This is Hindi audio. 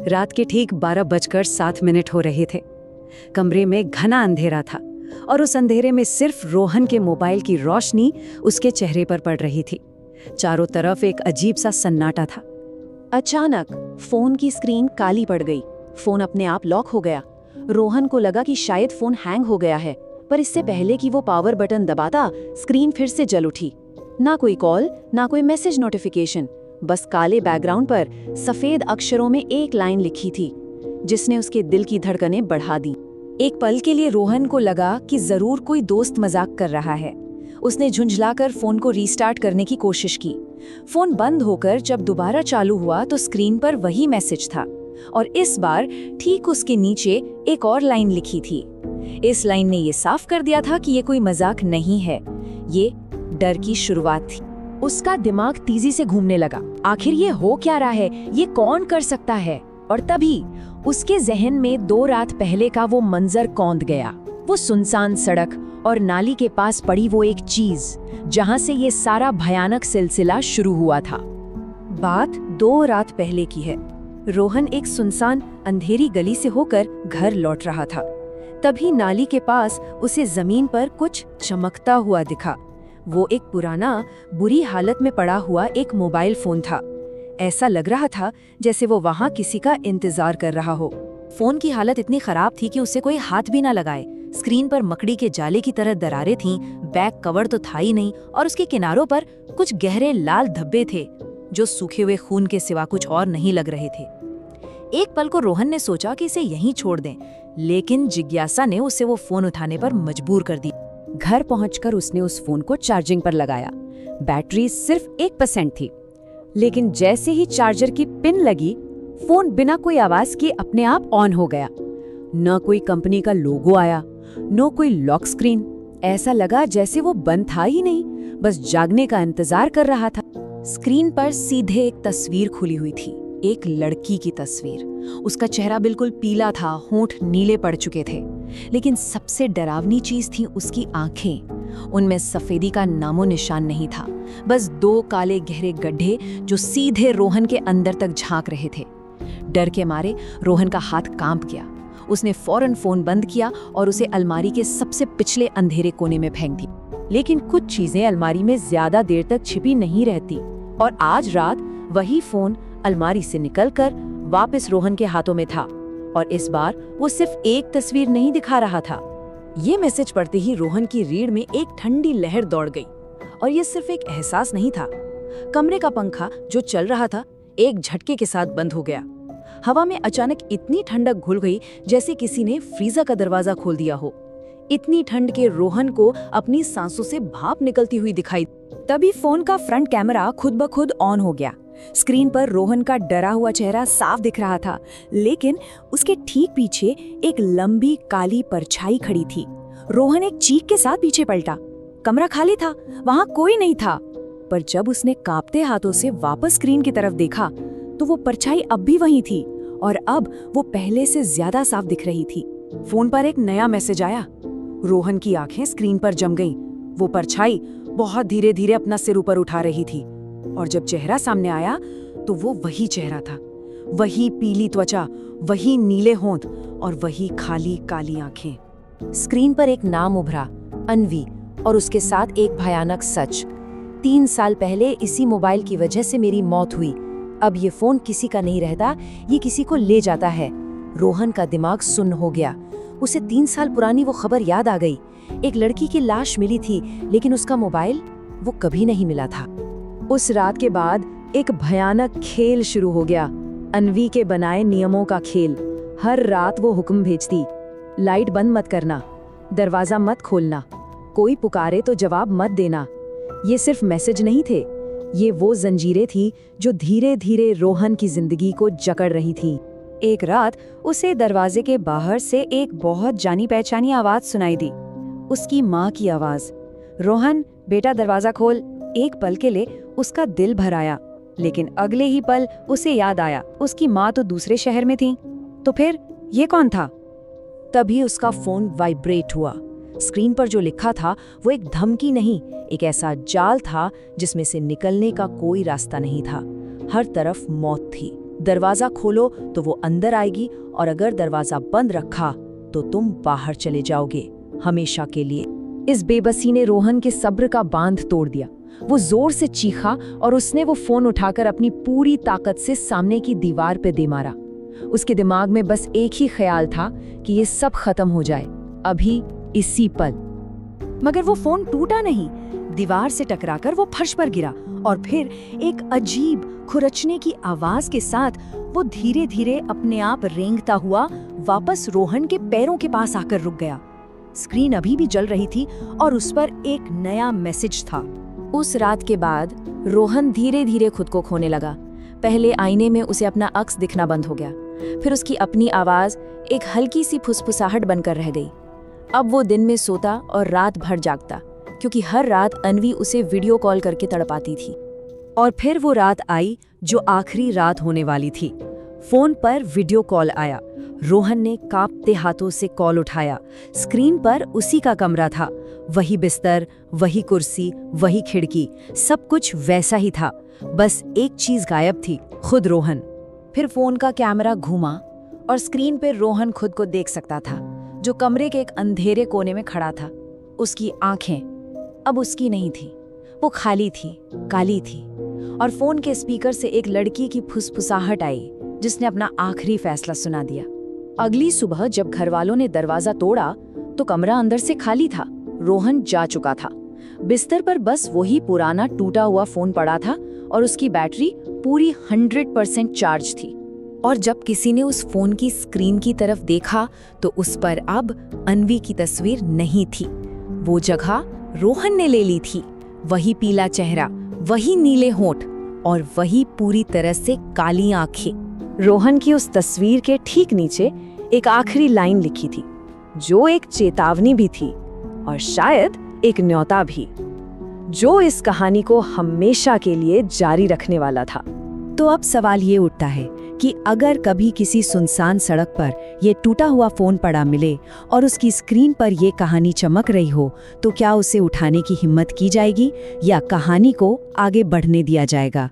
रात के ठीक 12:07 हो रहे थे। कमरे में घना अंधेरा था और उस अंधेरे में सिर्फ रोहन के मोबाइल की रोशनी उसके चेहरे पर पड़ रही थी। चारों तरफ एक अजीब सा सन्नाटा था। अचानक फोन की स्क्रीन काली पड़ गई। फोन अपने आप लॉक हो गया। रोहन को लगा कि शायद फोन हैंग हो गया है, पर इससे पहले कि वो पावर बटन दबाता, स्क्रीन फिर से जल उठी। ना कोई कॉल, ना कोई मैसेज नोटिफिकेशन, बस काले बैकग्राउंड पर सफेद अक्षरों में एक लाइन लिखी थी, जिसने उसके दिल की धड़कनें बढ़ा दी। एक पल के लिए रोहन को लगा कि जरूर कोई दोस्त मजाक कर रहा है। उसने झुंझलाकर फोन को रीस्टार्ट करने की कोशिश की। फोन बंद होकर जब दोबारा चालू हुआ तो स्क्रीन पर वही मैसेज था और इस बार ठीक उसके नीचे एक और लाइन लिखी थी। इस लाइन ने ये साफ कर दिया था कि ये कोई मजाक नहीं है, ये डर की शुरुआत थी। उसका दिमाग तेजी से घूमने लगा। आखिर ये हो क्या रहा है? ये कौन कर सकता है? और तभी उसके जहन में 2 रात पहले का वो मंजर कौंध गया। वो सुनसान सड़क और नाली के पास पड़ी वो एक चीज, जहां से ये सारा भयानक सिलसिला शुरू हुआ था। बात 2 रात पहले की है। रोहन एक सुनसान अंधेरी गली से होकर घर लौट रहा था। तभी नाली के पास उसे जमीन पर कुछ चमकता हुआ दिखा। वो एक पुराना, बुरी हालत में पड़ा हुआ एक मोबाइल फोन था। ऐसा लग रहा था जैसे वो वहां किसी का इंतजार कर रहा हो। फोन की हालत इतनी खराब थी कि उसे कोई हाथ भी ना लगाए। स्क्रीन पर मकड़ी के जाले की तरह दरारें थीं, बैक कवर तो था ही नहीं और उसके किनारों पर कुछ गहरे लाल धब्बे थे जो सूखे हुए खून के सिवा कुछ और नहीं लग रहे थे। एक पल को रोहन ने सोचा कि इसे यहीं छोड़ दें, लेकिन जिज्ञासा ने उसे वो फोन उठाने पर मजबूर कर दी। घर पहुंचकर उसने उस फोन को चार्जिंग पर लगाया। बैटरी सिर्फ 1% थी, लेकिन जैसे ही चार्जर की पिन लगी, फोन बिना कोई आवाज के अपने आप ऑन हो गया। न कोई कंपनी का लोगो आया, न कोई लॉक स्क्रीन। ऐसा लगा जैसे वो बंद था ही नहीं, बस जागने का इंतजार कर रहा था। स्क्रीन पर सीधे एक तस्वीर खुली हुई थी, एक लड़की की तस्वीर। उसका चेहरा बिल्कुल पीला था, होंठ नीले पड़ चुके थे, लेकिन सबसे डरावनी चीज थी उसकी आंखें। उनमें सफेदी का नामो निशान नहीं था, बस 2 काले गहरे गड्ढे जो सीधे रोहन के अंदर तक झांक रहे थे। डर के मारे रोहन का हाथ कांप गया। उसने फौरन फोन बंद किया और उसे अलमारी के सबसे पिछले अंधेरे कोने में फेंक दी। लेकिन कुछ चीजें अलमारी में ज्यादा देर तक छिपी नहीं रहती, और आज रात वही फोन अलमारी से निकलकर वापस रोहन के हाथों में था। और इस बार वो सिर्फ एक तस्वीर नहीं दिखा रहा था। ये मैसेज पढ़ते ही रोहन की रीढ़ में एक ठंडी लहर दौड़ गई। और ये सिर्फ एक एहसास नहीं था। कमरे का पंखा जो चल रहा था, एक झटके के साथ बंद हो गया। हवा में अचानक इतनी ठंडक घुल गई जैसे किसी ने फ्रीजर का दरवाजा खोल दिया हो। इतनी ठंड के रोहन को अपनी सांसों से भाप निकलती हुई दिखाई। तभी फोन का फ्रंट कैमरा खुद ब खुद ऑन हो गया। स्क्रीन पर रोहन का डरा हुआ चेहरा साफ दिख रहा था, लेकिन उसके ठीक पीछे एक लंबी काली परछाई खड़ी थी। रोहन एक चीख के साथ पीछे पलटा। कमरा खाली था, वहां कोई नहीं था। पर जब उसने कांपते हाथों से वापस स्क्रीन की तरफ देखा तो वो परछाई अब भी वहीं थी, और अब वो पहले से ज्यादा साफ दिख रही थी। फोन पर एक नया मैसेज आया। रोहन की आंखें स्क्रीन पर जम गईं। वो परछाई बहुत धीरे धीरे अपना सिर ऊपर उठा रही थी, और जब चेहरा सामने आया तो वो वही चेहरा था। वही पीली त्वचा, वही नीले होंठ और वही खाली काली आंखें। स्क्रीन पर एक नाम उभरा, अन्वी, और उसके साथ एक भयानक सच। 3 साल पहले इसी मोबाइल की वजह से मेरी मौत हुई। अब ये फोन किसी का नहीं रहता, ये किसी को ले जाता है। रोहन का दिमाग सुन्न हो गया। उसे 3 साल पुरानी वो खबर याद आ गई। एक लड़की की लाश मिली थी, लेकिन उसका मोबाइल वो कभी नहीं मिला था। उस रात के बाद एक भयानक खेल शुरू हो गया, अन्वी के बनाए नियमों का खेल। हर रात वो हुक्म भेजती, लाइट बंद मत करना, दरवाजा मत खोलना, कोई पुकारे तो जवाब मत देना। ये सिर्फ मैसेज नहीं थे, ये वो जंजीरें थी जो धीरे धीरे रोहन की जिंदगी को जकड़ रही थी। एक रात उसे दरवाजे के बाहर से एक बहुत जानी पहचानी आवाज सुनाई दी, उसकी माँ की आवाज। रोहन, बेटा दरवाजा खोल। एक पल के लिए उसका दिल भर आया, लेकिन अगले ही पल उसे याद आया उसकी माँ तो दूसरे शहर में थी। तो फिर ये कौन था? तभी उसका फोन वाइब्रेट हुआ। स्क्रीन पर जो लिखा था वो एक धमकी नहीं, एक ऐसा जाल था जिसमें से निकलने का कोई रास्ता नहीं था। हर तरफ मौत थी, दरवाजा खोलो तो वो अंदर आएगी और अगर दरवाजा बंद रखा तो तुम बाहर चले जाओगे, हमेशा के लिए। इस बेबसी ने रोहन के सब्र का बांध तोड़ दिया। वो जोर से चीखा और उसने वो फोन उठाकर अपनी पूरी ताकत से सामने की दीवार पे दे मारा। उसके दिमाग में बस एक ही ख्याल था कि ये सब खत्म हो जाए, अभी इसी पल। मगर वो फोन टूटा नहीं, दीवार से टकराकर वो फर्श पर गिरा और फिर एक अजीब खुरचने की आवाज के साथ वो धीरे धीरे अपने आप रेंगता हुआ वापस रोहन के पैरों के पास आकर रुक गया। स्क्रीन अभी भी जल रही थी और उस पर एक नया मैसेज था। उस रात के बाद रोहन धीरे धीरे खुद को खोने लगा। पहले आईने में उसे अपना अक्स दिखना बंद हो गया, फिर उसकी अपनी आवाज एक हल्की सी फुसफुसाहट बनकर रह गई। अब वो दिन में सोता और रात भर जागता, क्योंकि हर रात अन्वी उसे वीडियो कॉल करके तड़पाती थी। और फिर वो रात आई जो आखिरी रात होने वाली थी। फोन पर वीडियो कॉल आया। रोहन ने कांपते हाथों से कॉल उठाया। स्क्रीन पर उसी का कमरा था, वही बिस्तर, वही कुर्सी, वही खिड़की, सब कुछ वैसा ही था। बस एक चीज गायब थी, खुद रोहन। फिर फोन का कैमरा घूमा और स्क्रीन पर रोहन खुद को देख सकता था, जो कमरे के एक अंधेरे कोने में खड़ा था। उसकी आंखें अब उसकी नहीं थी, वो खाली थी, काली थी। और फोन के स्पीकर से एक लड़की की फुसफुसाहट आई, जिसने अपना आखिरी फैसला सुना दिया। अगली सुबह जब घरवालों ने दरवाजा तोड़ा तो कमरा अंदर से खाली था। रोहन जा चुका था। बिस्तर पर बस वही पुराना टूटा हुआ फोन पड़ा था और उसकी बैटरी पूरी 100% चार्ज थी। और जब किसी ने उस फोन की स्क्रीन की तरफ देखा तो उस पर अब अन्वी की तस्वीर नहीं थी। वो जगह रोहन ने ले ली थी। वही पीला चेहरा, वही नीले होंठ और वही पूरी तरह से काली आंखें। रोहन की उस तस्वीर के ठीक नीचे एक आखिरी लाइन लिखी थी, जो एक चेतावनी भी थी और शायद एक न्योता भी, जो इस कहानी को हमेशा के लिए जारी रखने वाला था। तो अब सवाल ये उठता है कि अगर कभी किसी सुनसान सड़क पर ये टूटा हुआ फोन पड़ा मिले और उसकी स्क्रीन पर ये कहानी चमक रही हो, तो क्या उसे उठाने की हिम्मत की जाएगी या कहानी को आगे बढ़ने दिया जाएगा?